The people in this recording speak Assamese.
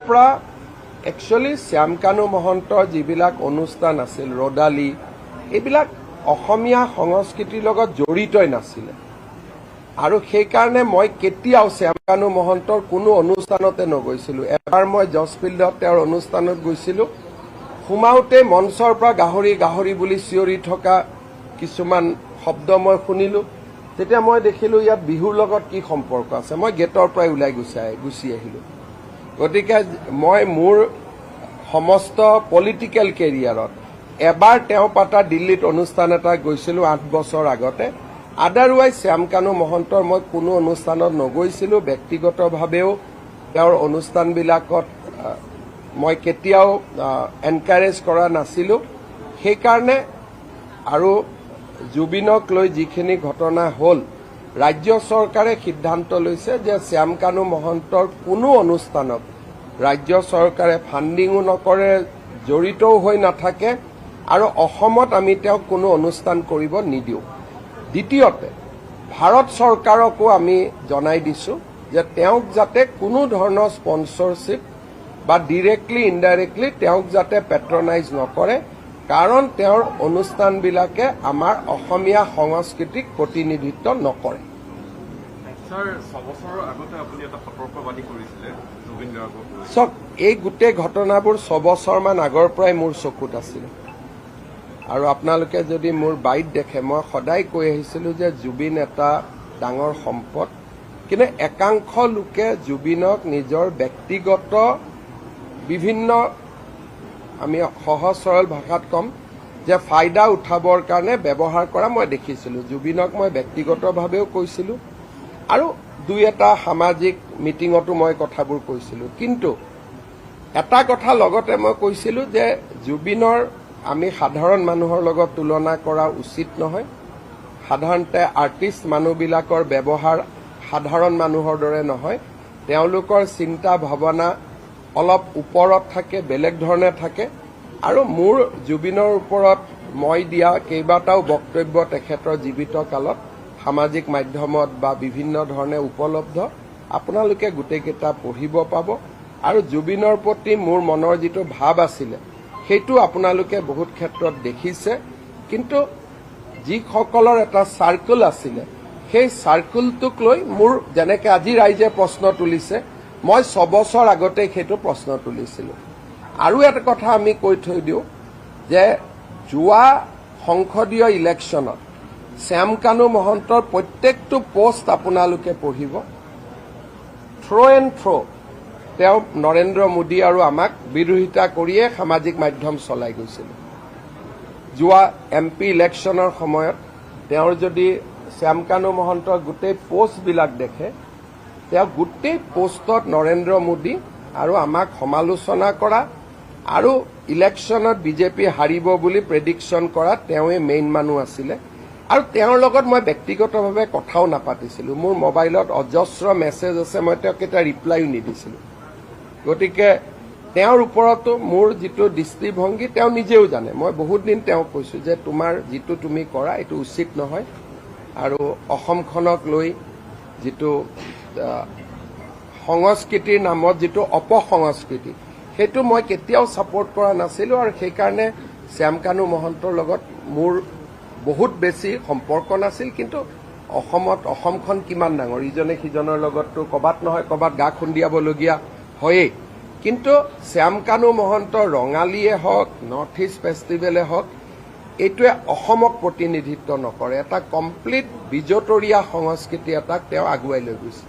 একচুৱেলি শ্যামকানু মহন্তৰ যিবিলাক অনুষ্ঠান আছিল ৰদালি এইবিলাক অসমীয়া সংস্কৃতিৰ লগত জড়িতই নাছিলে আৰু সেইকাৰণে মই কেতিয়াও শ্যামকানু মহন্তৰ কোনো অনুষ্ঠানতে নগৈছিলো। এবাৰ মই জজফিল্ডত তেওঁৰ অনুষ্ঠানত গৈছিলো, সোমাওতে মঞ্চৰ পৰা গাহৰি গাহৰি বুলি চিঞৰি থকা কিছুমান শব্দ মই শুনিলো। তেতিয়া মই দেখিলো ইয়াত বিহুৰ লগত কি সম্পৰ্ক আছে। মই গেটৰ পৰাই ওলাই গুচি আহিলো। গতিকে মই মোৰ সমস্ত পলিটিকেল কেৰিয়াৰত এবাৰ তেওঁ পাতা দিল্লীত অনুষ্ঠান এটা গৈছিলো 8 বছৰ আগতে। আদাৰৱাইজ শ্যামকানু মহন্তৰ মই কোনো অনুষ্ঠানত নগৈছিলো। ব্যক্তিগতভাৱেও তেওঁৰ অনুষ্ঠানবিলাকত মই কেতিয়াও এনকাৰেজ কৰা নাছিলো। সেইকাৰণে আৰু জুবিনক লৈ যিখিনি ঘটনা হ'ল, ৰাজ্য চৰকাৰে সিদ্ধান্ত লৈছে যে শ্যামকানু মহন্তৰ কোনো অনুষ্ঠানত ৰাজ্য চৰকাৰে ফাণ্ডিঙো নকৰে, জড়িতও হৈ নাথাকে আৰু অসমত আমি তেওঁক কোনো অনুষ্ঠান কৰিব নিদিওঁ। দ্বিতীয়তে ভাৰত চৰকাৰকো আমি জনাই দিছো যে তেওঁক যাতে কোনো ধৰণৰ স্পন্সৰশ্বিপ বা ডিৰেক্টলি ইনডাইৰেক্টলি তেওঁক যাতে পেট্ৰনাইজ নকৰে, কাৰণ তেওঁৰ অনুষ্ঠানবিলাকে আমাৰ অসমীয়া সংস্কৃতিক প্ৰতিনিধিত্ব নকৰে। চাওক, এই গোটেই ঘটনাবোৰ 6 বছৰমান আগৰ পৰাই মোৰ চকুত আছিল আৰু আপোনালোকে যদি মোৰ বাইট দেখে, মই সদায় কৈ আহিছিলো যে জুবিন এটা ডাঙৰ সম্পদ, কিন্তু একাংশ লোকে জুবিনক নিজৰ ব্যক্তিগত বিভিন্ন, আমি সহজ সৰল ভাষাত কম যে ফাইদা উঠাবৰ কাৰণে ব্যৱহাৰ কৰা মই দেখিছিলো। জুবিনক মই ব্যক্তিগতভাৱেও কৈছিলো আৰু দুই এটা সামাজিক মিটিঙতো মই কথাবোৰ কৈছিলো। কিন্তু এটা কথা লগতে মই কৈছিলো যে জুবিনৰ আমি সাধাৰণ মানুহৰ লগত তুলনা কৰা উচিত নহয়। সাধাৰণতে আৰ্টিষ্ট মানুহবিলাকৰ ব্যৱহাৰ সাধাৰণ মানুহৰ দৰে নহয়। তেওঁলোকৰ চিন্তা ভাৱনা অলপ ওপৰত থাকে, বেলেগ ধৰণে থাকে আৰু মোৰ জুবিনৰ ওপৰত মই দিয়া কেইবাটাও বক্তব্য তেখেতৰ জীৱিত কালত সামাজিক মাধ্যমত বা বিভিন্ন ধৰণে উপলব্ধ, আপোনালোকে গোটেইকেইটা পঢ়িব পাব। আৰু জুবিনৰ প্ৰতি মোৰ মনৰ যিটো ভাৱ আছিলে সেইটো আপোনালোকে বহুত ক্ষেত্ৰত দেখিছে। কিন্তু যিসকলৰ এটা চাৰ্কুল আছিলে সেই চাৰ্কুলটোক লৈ মোৰ যেনেকে আজি ৰাইজে প্ৰশ্ন তুলিছে, মই 6 বছৰ আগতে সেইটো প্ৰশ্ন তুলিছিলো। আৰু এটা কথা আমি কৈ থৈ দিওঁ যে যোৱা সংসদীয় ইলেকশ্যনত শ্যামকানু মহন্তৰ প্ৰত্যেকটো পোষ্ট আপোনালোকে পঢ়িব, থ্ৰ এণ্ড থ্ৰ তেওঁ নৰেন্দ্ৰ মোদী আৰু আমাক বিৰোধিতা কৰিয়ে সামাজিক মাধ্যম চলাই গৈছিল। যোৱা MP ইলেকশ্যনৰ সময়ত তেওঁৰ যদি শ্যামকানু মহন্তৰ গোটেই পোষ্টবিলাক দেখে, তেওঁ গোটেই পোষ্টত নৰেন্দ্ৰ মোদী আৰু আমাক সমালোচনা কৰা আৰু ইলেকশ্যনত বিজেপি হাৰিব বুলি প্ৰেডিকশ্যন কৰা তেওঁৱে মেইন মানুহ আছিলে। আৰু তেওঁৰ লগত মই ব্যক্তিগতভাৱে কথাও নাপাতিছিলো। মোৰ মোবাইলত অজস্ৰ মেছেজ আছে, মই তেওঁক এটা ৰিপ্লাইও নিদিছিলো। গতিকে তেওঁৰ ওপৰতো মোৰ যিটো দৃষ্টিভংগী তেওঁ নিজেও জানে। মই বহুত দিন তেওঁক কৈছো যে তোমাৰ যিটো তুমি কৰা এইটো উচিত নহয় আৰু অসমখনক লৈ যিটো সংস্কৃতিৰ নামত যিটো অপসংস্কৃতি, সেইটো মই কেতিয়াও ছাপোৰ্ট কৰা নাছিলো আৰু সেইকাৰণে শ্যামকানু মহন্তৰ লগত মোৰ বহুত বেছি সম্পৰ্ক নাছিল। কিন্তু অসমখন কিমান ডাঙৰ, ইজনে সিজনৰ লগততো ক'বাত নহয় ক'বাত গা খুন্দিয়াবলগীয়া হয়েই। কিন্তু শ্যামকানু মহন্তৰ ৰঙালীয়ে হওক, নৰ্থ ইষ্ট ফেষ্টিভেলে হওক, এইটোৱে অসমক প্ৰতিনিধিত্ব নকৰে। এটা কমপ্লিট বিজতৰীয়া সংস্কৃতি এটাক তেওঁ আগুৱাই লৈ গৈছে।